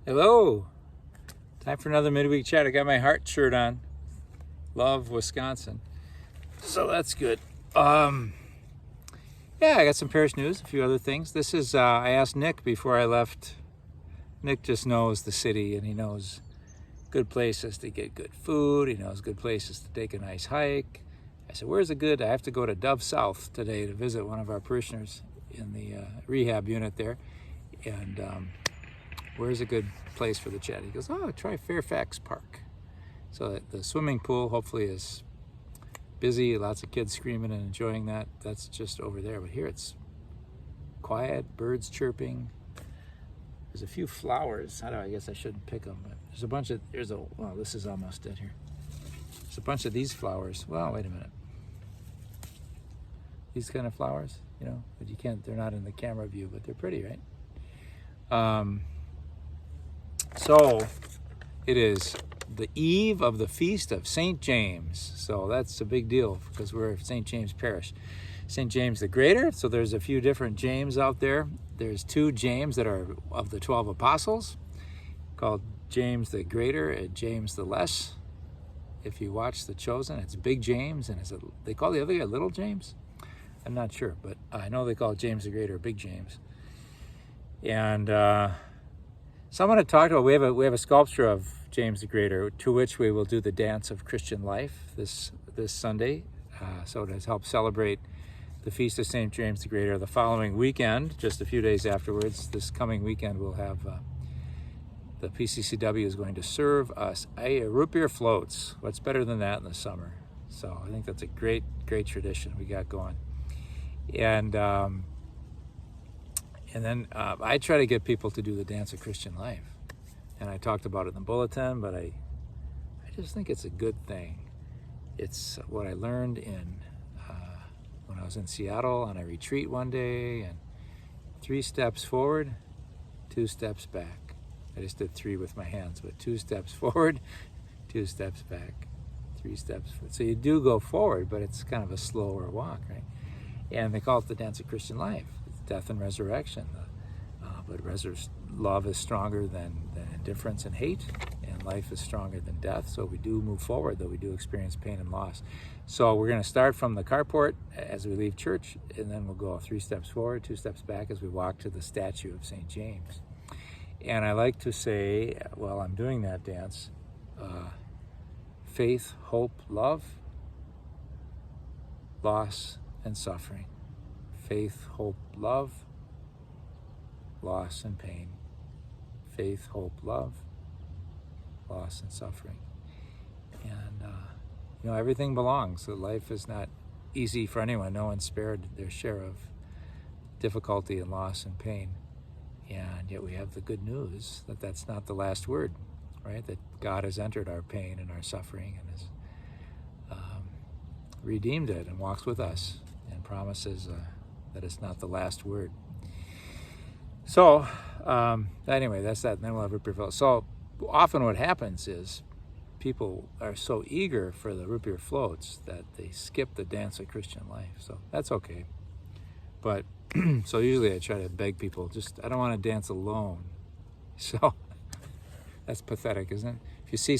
Hello. Time for another midweek chat. I got my heart shirt on. Love Wisconsin. So that's good. Yeah, I got some parish news, a few other things. This is, I asked Nick before I left. Nick just knows the city and he knows good places to get good food. He knows good places to take a nice hike. I said, where's a good, I have to go to Dove South today to visit one of our parishioners in the rehab unit there. And where's a good place for the chat? He goes, oh, try Fairfax Park. So the swimming pool hopefully is busy, lots of kids screaming and enjoying that. That's just over there. But here it's quiet, birds chirping. There's a few flowers. I guess I shouldn't pick them, but there's a bunch of, well, this is almost dead here. There's a bunch of these flowers. Well, wait a minute. These kind of flowers, you know, but you can't, they're not in the camera view, but they're pretty, right? So it is the eve of the feast of St. James. So that's a big deal because we're St. James Parish. St. James the Greater, so there's a few different James out there. There's two James that are of the 12 apostles, called James the Greater and James the Less. If you watch The Chosen, it's Big James, and they call the other guy Little James? I'm not sure, but I know they call James the Greater Big James. And so I'm going to talk about, we have a sculpture of James the Greater, to which we will do the dance of Christian life this Sunday. So to help celebrate the Feast of St. James the Greater. The following weekend, just a few days afterwards, this coming weekend, we'll have the PCCW is going to serve us root beer floats. What's better than that in the summer? So I think that's a great tradition we got going. And then I try to get people to do the dance of Christian life. And I talked about it in the bulletin, but I just think it's a good thing. It's what I learned when I was in Seattle on a retreat one day, and 3 steps forward, 2 steps back. I just did 3 with my hands, but 2 steps forward, 2 steps back, 3 steps forward. So you do go forward, but it's kind of a slower walk, right? And they call it the dance of Christian life. It's death and resurrection. But love is stronger than indifference and hate, and life is stronger than death. So we do move forward, though we do experience pain and loss. So we're going to start from the carport as we leave church, and then we'll go 3 steps forward, 2 steps back as we walk to the statue of St. James. And I like to say, while I'm doing that dance, faith, hope, love, loss, and suffering. Faith, hope, love, loss, and pain. Faith, hope, love, loss, and suffering. And, everything belongs. So life is not easy for anyone. No one's spared their share of difficulty and loss and pain. And yet we have the good news that that's not the last word, right? That God has entered our pain and our suffering and has redeemed it and walks with us and promises that it's not the last word. So anyway, that's that. And then we'll have root beer floats. So often what happens is people are so eager for the root beer floats that they skip the dance of Christian life. So that's okay. But so usually I try to beg people, I don't want to dance alone. So that's pathetic, isn't it? If you see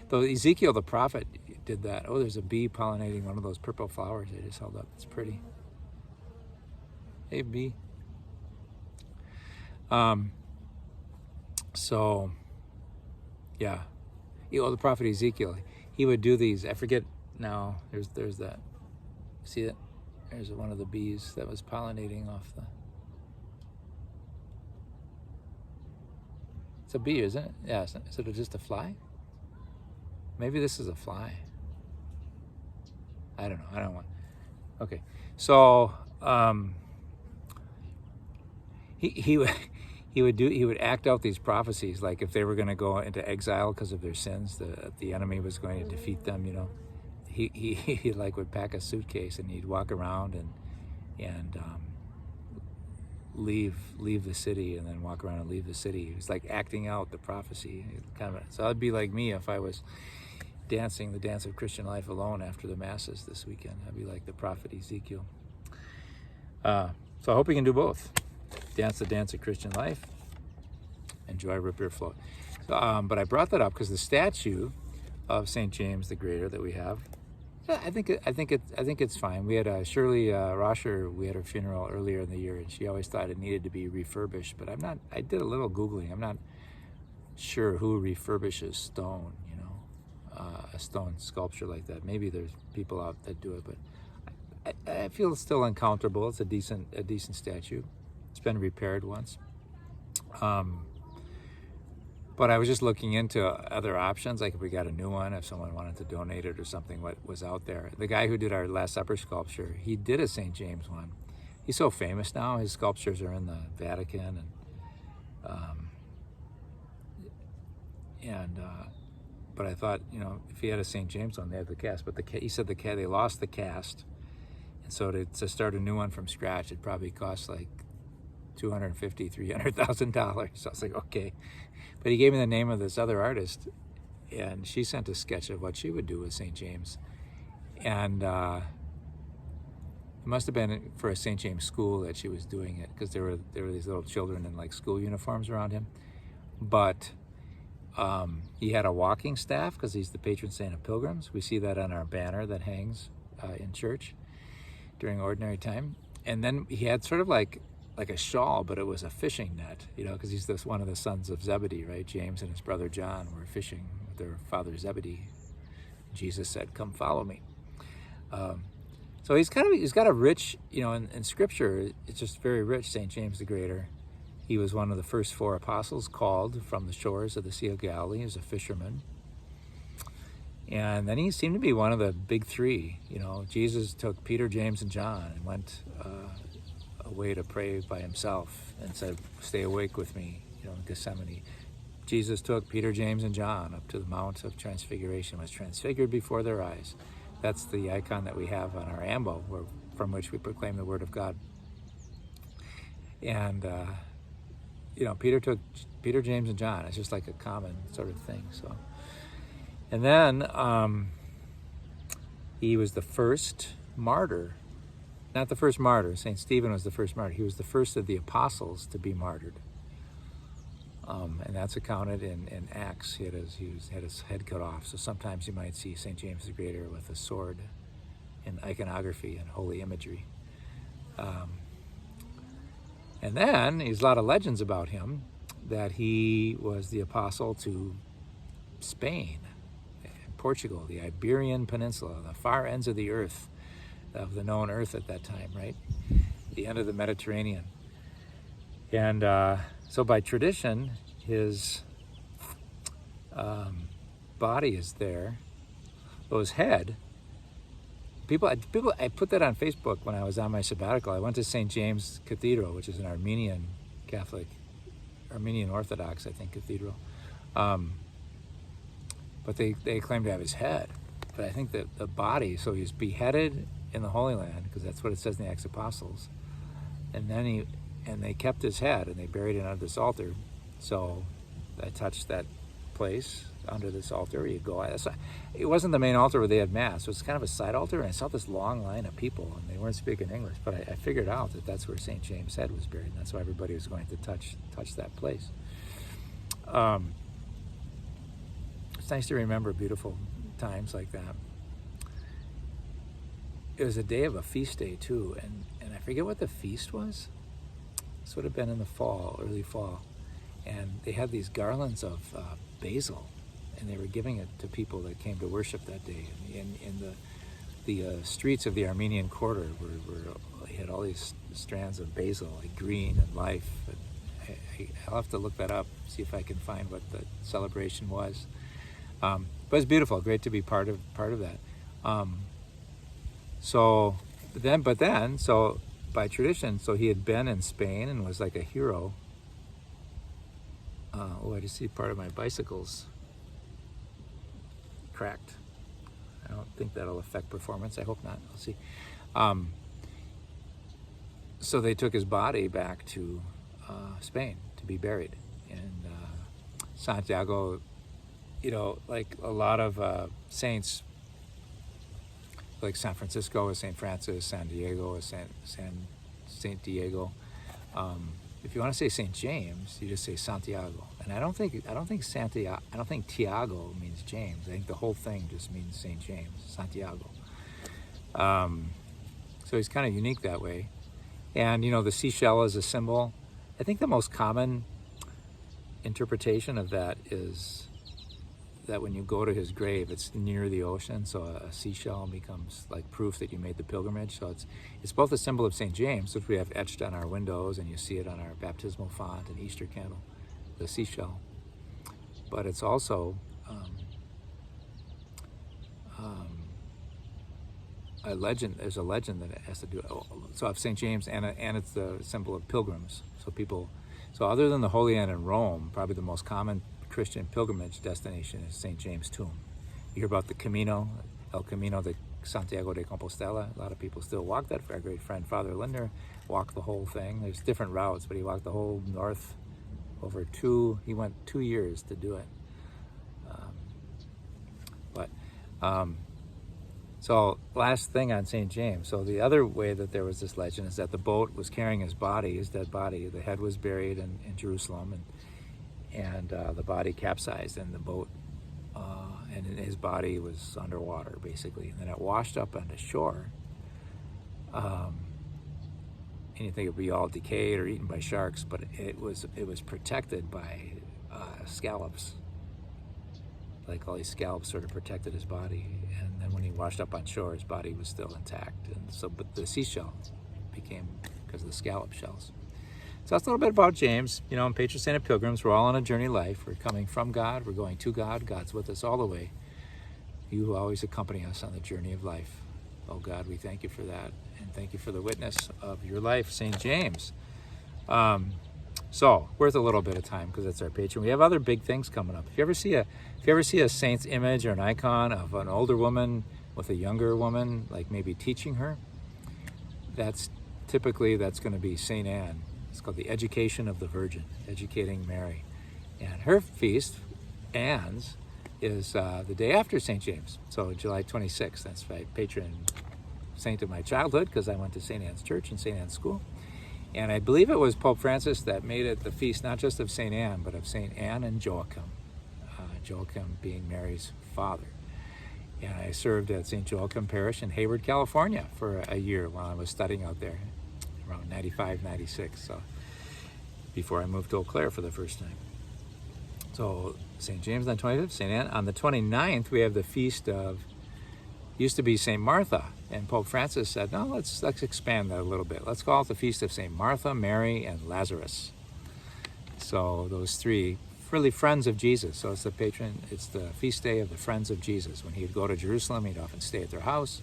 though Ezekiel the prophet did that. Oh, there's a bee pollinating one of those purple flowers they just held up. It's pretty. Hey, bee. So, yeah. The prophet Ezekiel, he would do these. I forget now. There's that. See it? There's one of the bees that was pollinating off the. It's a bee, isn't it? Yeah. Is it just a fly? Maybe this is a fly. I don't know. I don't want. Okay. So, he would act out these prophecies, like if they were going to go into exile because of their sins, the enemy was going to defeat them. He would pack a suitcase and he'd walk around and leave the city, and then walk around and leave the city. He was like acting out the prophecy, so that'd be like me if I was dancing the dance of Christian life alone after the masses this weekend. I'd be like the prophet Ezekiel. So I hope we can do both. Dance the dance of Christian life enjoy root beer float. So, but I brought that up because the statue of St. James the Greater that we have, I think it's fine. We had Shirley Rosher. We had her funeral earlier in the year, and she always thought it needed to be refurbished. But I did a little Googling. I'm not sure who refurbishes stone. A stone sculpture like that. Maybe there's people out that do it, but I feel it's still uncomfortable. It's a decent statue. It's been repaired once. But I was just looking into other options, like if we got a new one, if someone wanted to donate it or something, what was out there. The guy who did our Last Supper sculpture, he did a St. James one. He's so famous now. His sculptures are in the Vatican, but I thought, if he had a St. James one, they had the cast. But he said they lost the cast, and so to start a new one from scratch, it probably cost like $250,000, $300,000. So I was like, okay. But he gave me the name of this other artist, and she sent a sketch of what she would do with St. James. And it must have been for a St. James school that she was doing it, because there were these little children in like school uniforms around him. But he had a walking staff because he's the patron saint of pilgrims. We see that on our banner that hangs in church during ordinary time. And then he had sort of like a shawl, but it was a fishing net, because he's one of the sons of Zebedee, right? James and his brother John were fishing with their father Zebedee. Jesus said, "Come follow me." So he's got a rich, in Scripture, it's just very rich. St. James the Greater. He was one of the first 4 apostles called from the shores of the Sea of Galilee. He was a fisherman. And then he seemed to be one of the big 3. Jesus took Peter, James, and John and went away to pray by himself and said, "Stay awake with me," in Gethsemane. Jesus took Peter, James, and John up to the Mount of Transfiguration, was transfigured before their eyes. That's the icon that we have on our ambo, from which we proclaim the Word of God. And Peter took Peter, James, and John. It's just like a common sort of thing. So, and then he was the first martyr. Not the first martyr. St. Stephen was the first martyr. He was the first of the apostles to be martyred. And that's accounted in Acts. He had his head cut off. So sometimes you might see St. James the Greater with a sword in iconography and holy imagery. And then there's a lot of legends about him, that he was the apostle to Spain, Portugal, the Iberian Peninsula, the far ends of the earth, of the known earth at that time, right? The end of the Mediterranean. And so by tradition, his body is there. So his head, I put that on Facebook when I was on my sabbatical. I went to St. James Cathedral, which is an Armenian Orthodox, I think, cathedral. But they claim to have his head. But I think that the body, so he's beheaded in the Holy Land, because that's what it says in the Acts of Apostles. And then they kept his head and they buried it under this altar. So I touched that place under this altar where you go. It wasn't the main altar where they had Mass. So it's kind of a side altar, and I saw this long line of people, and they weren't speaking English. But I figured out that that's where St. James' head was buried, and that's why everybody was going to touch that place. It's nice to remember beautiful times like that. It was a day of a feast day too, and I forget what the feast was. This would have been in the fall, early fall, and they had these garlands of basil, and they were giving it to people that came to worship that day. In the streets of the Armenian Quarter, they had all these strands of basil, like green and life. And I'll have to look that up, see if I can find what the celebration was. But it's beautiful, great to be part of that. So by tradition, so he had been in Spain and was like a hero. I just see part of my bicycle's cracked. I don't think that'll affect performance. I hope not. I'll see. So they took his body back to Spain to be buried. And Santiago, like a lot of saints, like San Francisco is St. Francis, San Diego is Saint Diego. if you want to say St. James, you just say Santiago. And I don't think Tiago means James. I think the whole thing just means St. James, Santiago. So he's kind of unique that way. And, the seashell is a symbol. I think the most common interpretation of that is that when you go to his grave, it's near the ocean, so a seashell becomes like proof that you made the pilgrimage. So it's both a symbol of St. James, which we have etched on our windows, and you see it on our baptismal font and Easter candle, the seashell. But it's also a legend. There's a legend that it has to do. So of St. James, and it's the symbol of pilgrims. So other than the Holy Land in Rome, probably the most common Christian pilgrimage destination is St. James' tomb. You hear about the Camino, El Camino de Santiago de Compostela. A lot of people still walk that. Our great friend Father Linder walked the whole thing. There's different routes, but he walked the whole north he went 2 years to do it. So last thing on St. James. So the other way that there was this legend is that the boat was carrying his dead body. The head was buried in Jerusalem, and the body capsized, and the boat, and his body was underwater, basically. And then it washed up onto shore. And you think it would be all decayed or eaten by sharks, but it was protected by scallops. Like all these scallops sort of protected his body. And then when he washed up on shore, his body was still intact. And so, but the seashell became because of the scallop shells. So that's a little bit about James. And patron saint of pilgrims, we're all on a journey of life. We're coming from God, we're going to God. God's with us all the way. You always accompany us on the journey of life. Oh God, we thank you for that. And thank you for the witness of your life, St. James. So worth a little bit of time because it's our patron. We have other big things coming up. If you ever see a saint's image or an icon of an older woman with a younger woman, like maybe teaching her, that's going to be St. Anne. It's called the Education of the Virgin, educating Mary. And her feast, Anne's, is the day after St. James, so July 26th. That's my patron saint of my childhood because I went to St. Anne's Church and St. Anne's School. And I believe it was Pope Francis that made it the feast not just of St. Anne, but of St. Anne and Joachim. Joachim being Mary's father. And I served at St. Joachim Parish in Hayward, California for a year while I was studying out there, around 95, 96, so before I moved to Eau Claire for the first time. So St. James on the 25th, St. Anne. On the 29th, we have the feast of, used to be St. Martha. And Pope Francis said, no, let's expand that a little bit. Let's call it the feast of St. Martha, Mary, and Lazarus. So those three, really friends of Jesus. So it's the feast day of the friends of Jesus. When he'd go to Jerusalem, he'd often stay at their house.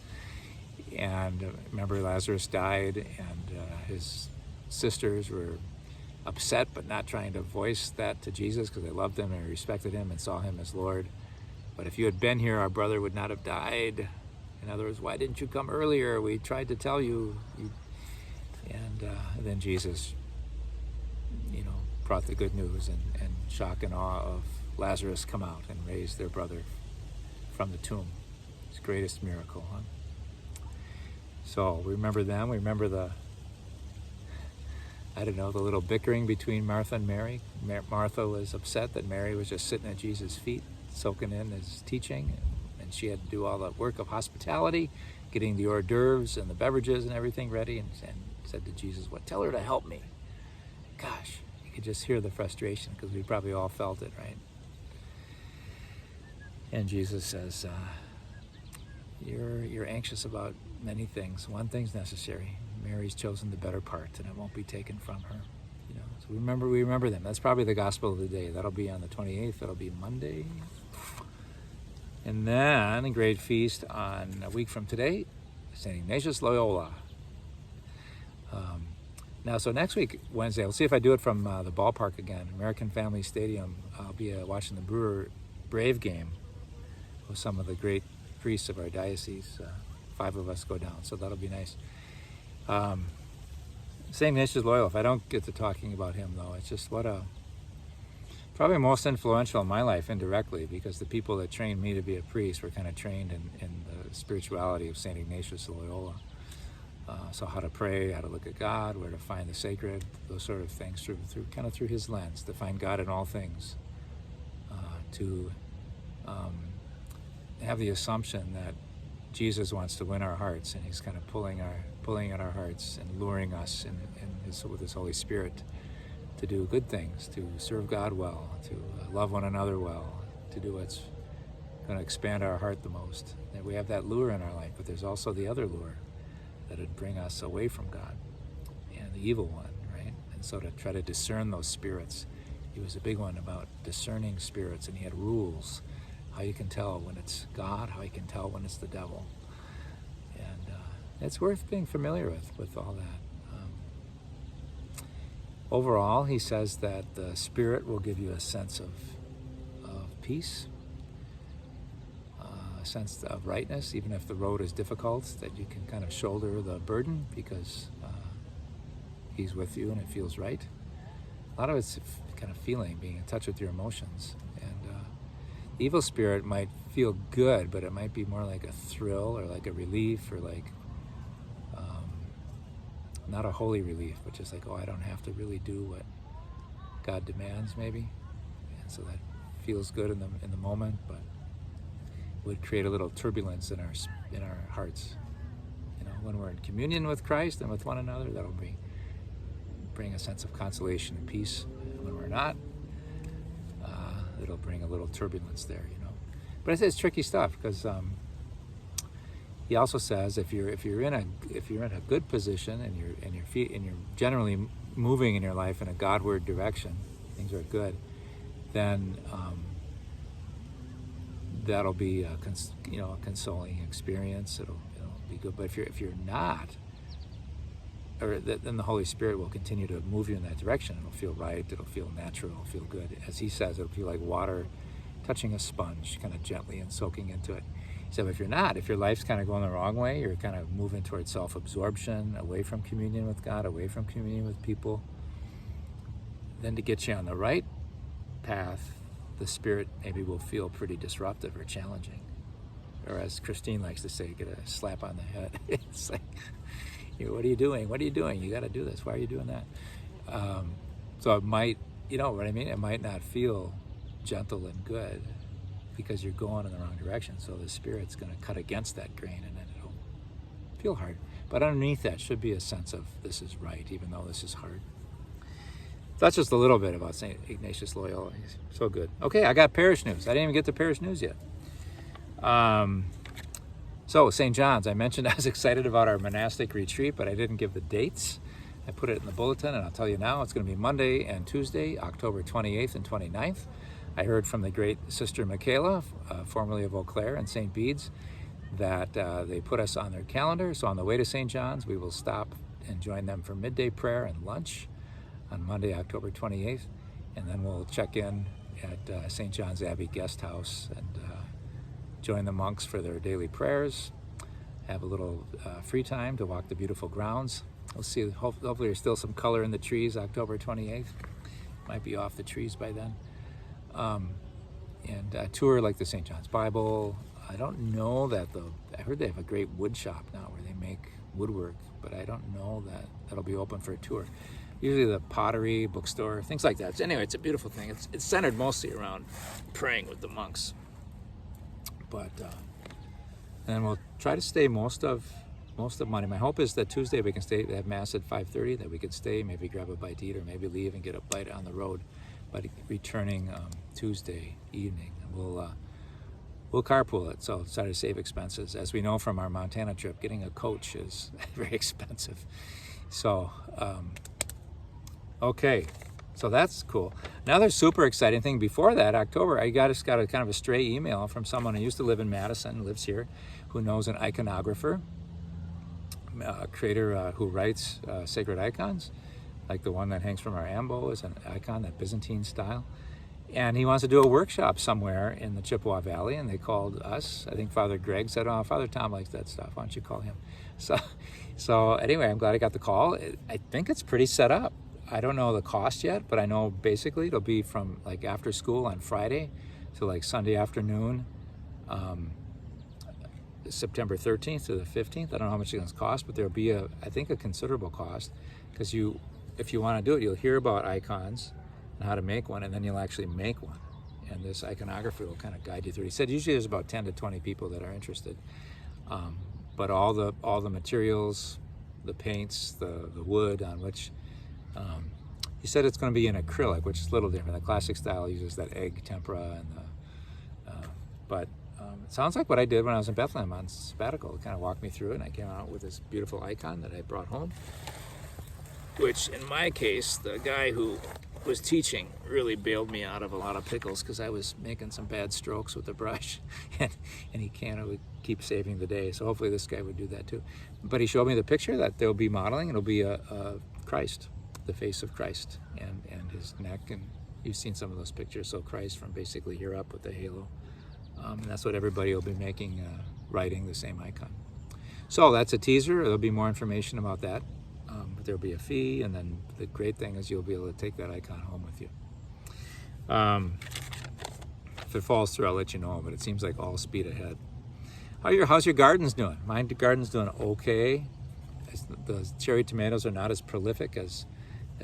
And remember, Lazarus died, and his sisters were upset, but not trying to voice that to Jesus because they loved him and respected him and saw him as Lord. But if you had been here, our brother would not have died. In other words, why didn't you come earlier? We tried to tell you. And then Jesus, brought the good news, and shock and awe of Lazarus come out and raise their brother from the tomb. His greatest miracle. Huh? So we remember them. We remember the little bickering between Martha and Mary. Martha was upset that Mary was just sitting at Jesus' feet, soaking in his teaching. And she had to do all the work of hospitality, getting the hors d'oeuvres and the beverages and everything ready, and said to Jesus, tell her to help me. Gosh, you could just hear the frustration because we probably all felt it, right? And Jesus says, you're anxious about many things. One thing's necessary. Mary's chosen the better part, and it won't be taken from her. So we remember them. That's probably the gospel of the day. That'll be on the 28th. That'll be Monday. And then a great feast on a week from today, St. Ignatius Loyola. So next week, Wednesday, we'll see if I do it from the ballpark again, American Family Stadium. I'll be watching the Brewer-Brave game with some of the great priests of our diocese. 5 of us go down, so that'll be nice. St. Ignatius Loyola, if I don't get to talking about him, though, it's just probably most influential in my life indirectly, because the people that trained me to be a priest were kind of trained in the spirituality of St. Ignatius Loyola. So how to pray, how to look at God, where to find the sacred, those sort of things through his lens, to find God in all things, to have the assumption that Jesus wants to win our hearts, and he's kind of pulling at our hearts and luring us with his Holy Spirit to do good things, to serve God well, to love one another well, to do what's going to expand our heart the most. That we have that lure in our life, but there's also the other lure that would bring us away from God and the evil one, right? And so to try to discern those spirits, he was a big one about discerning spirits, and he had rules, how you can tell when it's God, how you can tell when it's the devil. And it's worth being familiar with all that. Overall, he says that the Spirit will give you a sense of peace, a sense of rightness, even if the road is difficult, that you can kind of shoulder the burden because he's with you and it feels right. A lot of it's kind of feeling, being in touch with your emotions. And the evil spirit might feel good, but it might be more like a thrill or like a relief, or like not a holy relief, but just like, oh, I don't have to really do what God demands, maybe. And so that feels good in the moment, but would create a little turbulence in our hearts. You know, when we're in communion with Christ and with one another, that'll bring a sense of consolation and peace. And when we're not, it'll bring a little turbulence there, you know. But it's tricky stuff, because he also says if you're in a good position and you're generally moving in your life in a Godward direction, things are good, then that'll be a consoling experience. It'll be good. But if you're not, then the Holy Spirit will continue to move you in that direction. It'll feel right. It'll feel natural. It'll feel good. As he says, it'll feel like water touching a sponge, kind of gently and soaking into it. So if your life's kind of going the wrong way, you're kind of moving towards self-absorption, away from communion with God, away from communion with people, then to get you on the right path, the Spirit maybe will feel pretty disruptive or challenging. Or as Christine likes to say, get a slap on the head. It's like, what are you doing? What are you doing? You got to do this. Why are you doing that? So it might, you know what I mean? It might not feel gentle and good because you're going in the wrong direction. So the Spirit's going to cut against that grain, and then it'll feel hard. But underneath that should be a sense of this is right, even though this is hard. That's just a little bit about St. Ignatius Loyola. He's so good. Okay, I got parish news. I didn't even get to parish news yet. So St. John's, I mentioned I was excited about our monastic retreat, but I didn't give the dates. I put it in the bulletin, and I'll tell you now, it's going to be Monday and Tuesday, October 28th and 29th. I heard from the great Sister Michaela, formerly of Eau Claire and St. Bede's, that they put us on their calendar. So on the way to St. John's, we will stop and join them for midday prayer and lunch on Monday, October 28th. And then we'll check in at St. John's Abbey Guest House and join the monks for their daily prayers, have a little free time to walk the beautiful grounds. We'll see, hopefully there's still some color in the trees October 28th. Might be off the trees by then. And tour like the St. John's Bible. I don't know that I heard they have a great wood shop now where they make woodwork, but I don't know that that'll be open for a tour. Usually the pottery, bookstore, things like that. So anyway, it's a beautiful thing. It's centered mostly around praying with the monks. But and we'll try to stay most of Monday. My hope is that Tuesday we can stay. They have mass at 5:30. That we could stay, maybe grab a bite to eat, or maybe leave and get a bite on the road. But returning Tuesday evening, we'll carpool it. So try to save expenses. As we know from our Montana trip, getting a coach is very expensive. So okay. So that's cool. Another super exciting thing before that, October, I just got a kind of a stray email from someone who used to live in Madison, lives here, who knows an iconographer, a creator who writes sacred icons, like the one that hangs from our ambo is an icon, that Byzantine style. And he wants to do a workshop somewhere in the Chippewa Valley, and they called us. I think Father Greg said, oh, Father Tom likes that stuff. Why don't you call him? So anyway, I'm glad I got the call. I think it's pretty set up. I don't know the cost yet, but I know basically it'll be from like after school on Friday to like Sunday afternoon, September 13th to the 15th. I don't know how much it's going to cost, but there'll be I think a considerable cost, because if you want to do it, you'll hear about icons and how to make one, and then you'll actually make one. And this iconographer will kind of guide you through. He said usually there's about 10 to 20 people that are interested. But all the materials, the paints, the wood on which, he said it's going to be in acrylic, which is a little different. The classic style uses that egg tempera, but it sounds like what I did when I was in Bethlehem on sabbatical. It kind of walked me through it, and I came out with this beautiful icon that I brought home, which in my case, the guy who was teaching really bailed me out of a lot of pickles, because I was making some bad strokes with the brush, and he would keep saving the day. So hopefully this guy would do that too. But he showed me the picture that they'll be modeling. It'll be a Christ, the face of Christ, and his neck, and you've seen some of those pictures. So Christ from basically here up with the halo. And that's what everybody will be making, writing the same icon. So that's a teaser. There'll be more information about that. But there'll be a fee, and then the great thing is you'll be able to take that icon home with you. If it falls through, I'll let you know, but it seems like all speed ahead. How's your gardens doing? My garden's doing okay. The cherry tomatoes are not as prolific as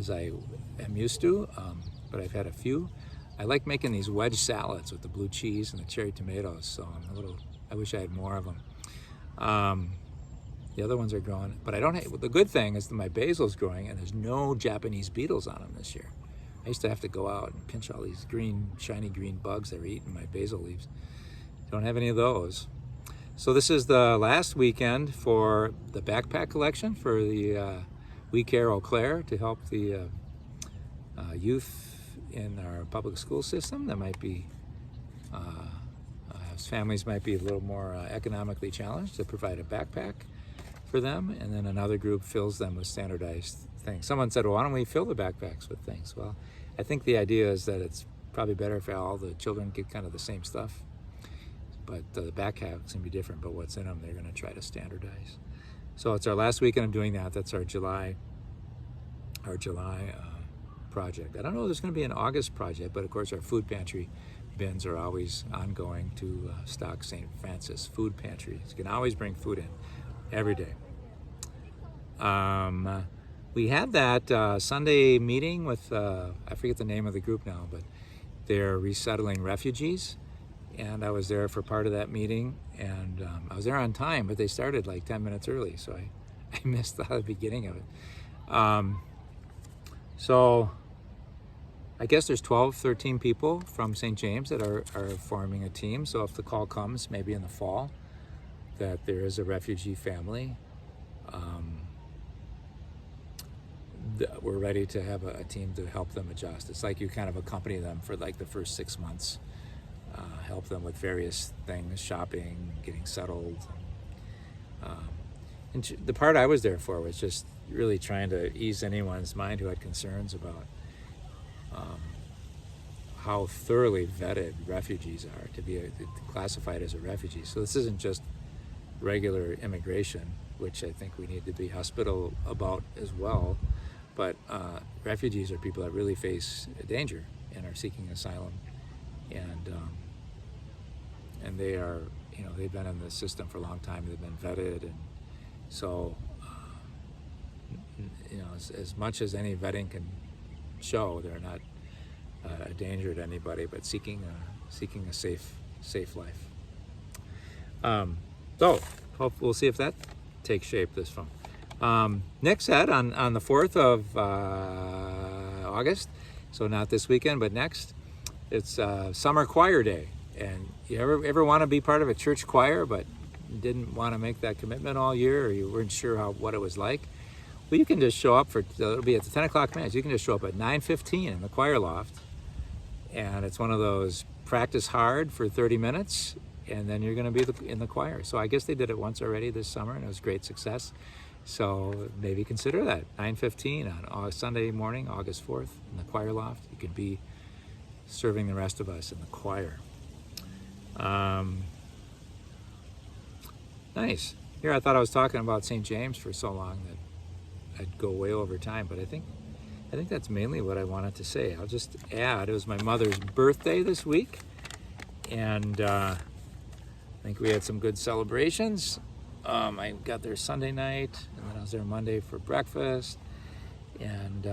I am used to, but I've had a few. I like making these wedge salads with the blue cheese and the cherry tomatoes, so I wish I had more of them. The other ones are growing, but the good thing is that my basil's growing, and there's no Japanese beetles on them this year. I used to have to go out and pinch all these shiny green bugs that are eating my basil leaves. Don't have any of those. So this is the last weekend for the backpack collection for the We Care Eau Claire, to help the youth in our public school system that might be, families might be a little more economically challenged, to provide a backpack for them, and then another group fills them with standardized things. Someone said, well, why don't we fill the backpacks with things? Well, I think the idea is that it's probably better if all the children get kind of the same stuff, but the backpacks can be different, but what's in them they're going to try to standardize. So it's our last weekend of doing that. That's our July project. I don't know if there's going to be an August project, but of course our food pantry bins are always ongoing to stock St. Francis food pantry. So you can always bring food in every day. We had that Sunday meeting with, I forget the name of the group now, but they're resettling refugees, and I was there for part of that meeting, and I was there on time, but they started like 10 minutes early, so I missed the beginning of it. So I guess there's 12, 13 people from St. James that are forming a team, so if the call comes, maybe in the fall, that there is a refugee family, we're ready to have a team to help them adjust. It's like you kind of accompany them for like the first 6 months, help them with various things, shopping, getting settled. And the part I was there for was just really trying to ease anyone's mind who had concerns about how thoroughly vetted refugees are to be classified as a refugee. So this isn't just regular immigration, which I think we need to be hospitable about as well, but refugees are people that really face danger and are seeking asylum, and they are, they've been in the system for a long time, they've been vetted, and so as much as any vetting can show, they're not a danger to anybody, but seeking a safe life. So we'll see if that takes shape this fall. Next set on the 4th of August, so not this weekend, but next, it's Summer Choir Day. And you ever want to be part of a church choir, but didn't want to make that commitment all year, or you weren't sure what it was like? Well, you can just show up it'll be at the 10 o'clock mass. You can just show up at 9:15 in the choir loft, and it's one of those practice hard for 30 minutes, and then you're going to be in the choir. So I guess they did it once already this summer, and it was great success. So maybe consider that, 9:15 on Sunday morning, August 4th, in the choir loft. You could be serving the rest of us in the choir. Nice. Here I thought I was talking about St. James for so long that I'd go way over time, but I think that's mainly what I wanted to say. I'll just add, it was my mother's birthday this week, and think we had some good celebrations. I got there Sunday night, and then I was there Monday for breakfast. And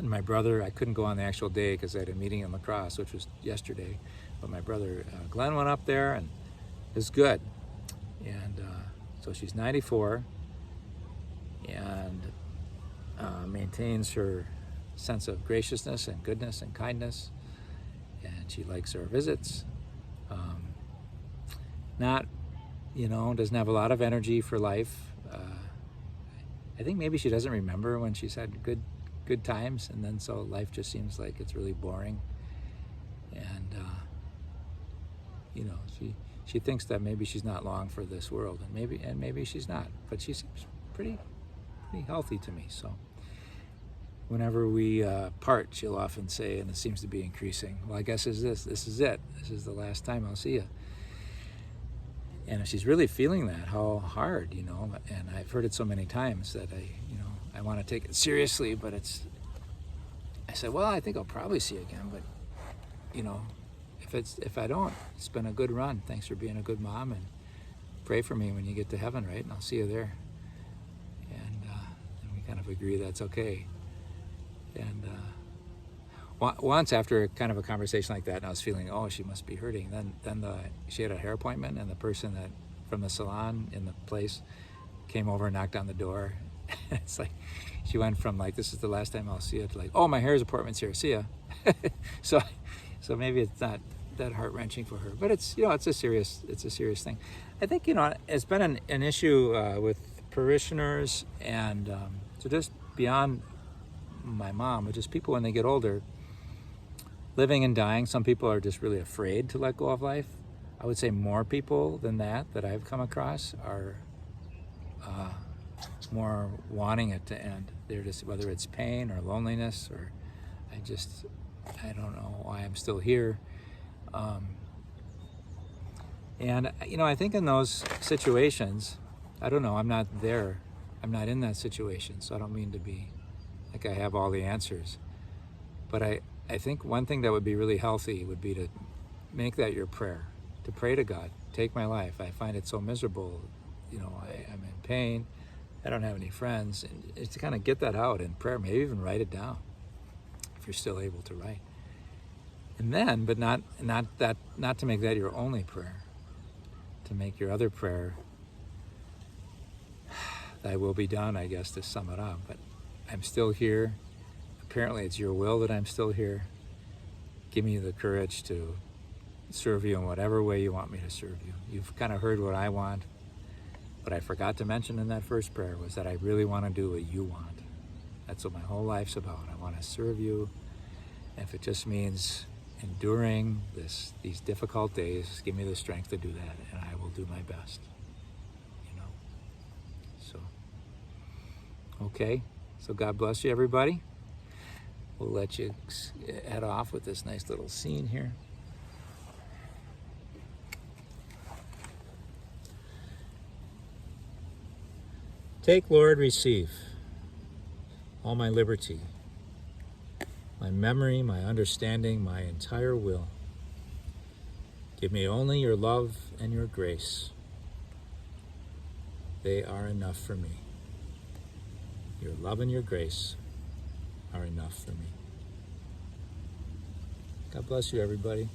my brother, I couldn't go on the actual day because I had a meeting in La Crosse, which was yesterday. But my brother Glenn went up there, and it was good. And so she's 94 and maintains her sense of graciousness and goodness and kindness. And she likes our visits. Not, doesn't have a lot of energy for life. I think maybe she doesn't remember when she's had good times, and then so life just seems like it's really boring. And she thinks that maybe she's not long for this world, and maybe she's not, but she seems pretty healthy to me. So whenever we part, she'll often say, and it seems to be increasing, well, I guess this is it. This is the last time I'll see you. And if she's really feeling that, how hard, and I've heard it so many times that I want to take it seriously, but I said, well, I think I'll probably see you again, but if I don't, it's been a good run. Thanks for being a good mom, and pray for me when you get to heaven, right? And I'll see you there. And we kind of agree that's okay. And once, after kind of a conversation like that, and I was feeling, oh, she must be hurting. Then she had a hair appointment, and the person from the salon in the place came over and knocked on the door. It's like she went from like, this is the last time I'll see you, to like, oh, my hair's appointment's here, see ya. So maybe it's not that heart-wrenching for her, but it's a serious thing. I think it's been an issue with parishioners, and so just beyond my mom, but just people when they get older, living and dying. Some people are just really afraid to let go of life. I would say more people than that I've come across are more wanting it to end. They're just, whether it's pain or loneliness, or I don't know why I'm still here. And I think in those situations, I don't know, I'm not there. I'm not in that situation, so I don't mean to be like I have all the answers. But I think one thing that would be really healthy would be to make that your prayer, to pray to God, take my life. I find it so miserable. I'm in pain. I don't have any friends. And it's to kind of get that out in prayer, maybe even write it down if you're still able to write. And then, but not to make that your only prayer, to make your other prayer, thy will be done, I guess, to sum it up. But I'm still here. Apparently it's your will that I'm still here. Give me the courage to serve you in whatever way you want me to serve you. You've kind of heard what I want. What I forgot to mention in that first prayer was that I really want to do what you want. That's what my whole life's about. I want to serve you. And if it just means enduring these difficult days, give me the strength to do that, and I will do my best. So, okay. So God bless you, everybody. We'll let you head off with this nice little scene here. Take, Lord, receive all my liberty, my memory, my understanding, my entire will. Give me only your love and your grace. They are enough for me. Your love and your grace are enough for me. God bless you, everybody.